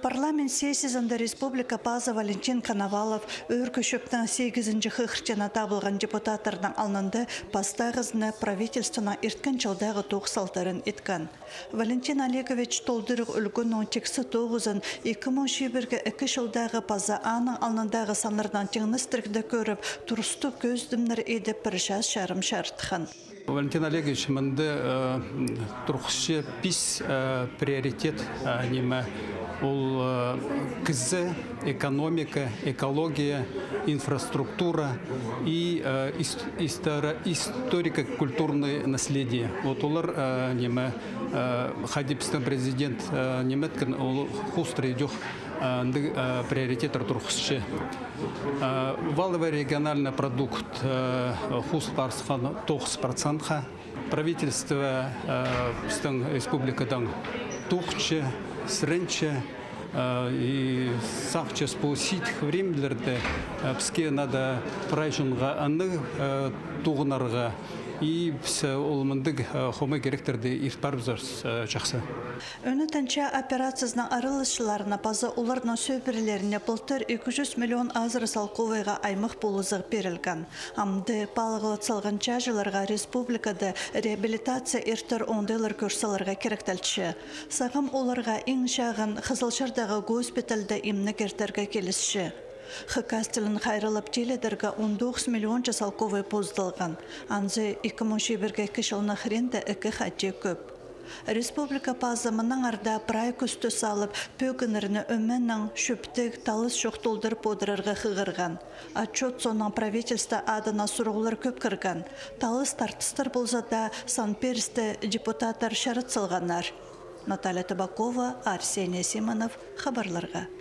Парламент сессиясында Республика Паза Валентин Коновалов өркөшөптің 8-ші хыхрчана табылған депутаттардың алынды пастағызны правительствона ирткен жылдағы тоқсалтарын еткан. Валентин Олегович толдырық үлгінің тексі тоғызын 2001-ге 2 жылдағы Паза аның алындағы санырдан теңністіргді көріп, тұрысты көздімдер едіп бір жас шарым шартыған. Валентин Олегович, мынды тұрқшы пис приоритет неме ол кізі, экономика, экология, инфраструктура и историко-культурное наследие. Вот олар неме Хадипстан президент неметкен ол хустры идёх приоритетер тұрқшы. Валовый региональный продукт хуст парсхан 90%. Правительство республикадан тухче, сренче и сахче спосить временлерде пске надо прайжунга аны тугнарга и все олмандык хоме керектерде ирпарбызарс жақсы. Өнітінші операциясының арылышыларына Паза олардың сөбірлеріне бұлтыр 200 миллион азыры салқовайға аймақ болузық берілген. Амды палығылы цалған чажыларға республикада реабилитация ертір ондайлар көрсаларға керектелші. Сағым оларға ең шағын Қызылшардағы госпиталда имні кертерге келісші. Хыкастылын қайрылып теледерге 19 миллион жасалковай поздылған. Анзы 2001-ге кішіліні хренді 2 хатче көп. Республика Пазымының арда прай күсті салып, пөгініріні өменнің шөптік талыс шоқтолдыр подырырға қығырған. Отчет сонның правительство адына сұрғылар көп кірген. Талыс тартыстыр болзада Сан-Персті депутаттар шарыт сылғанар. Наталья Табакова, Арсений Симонов, хабарларға.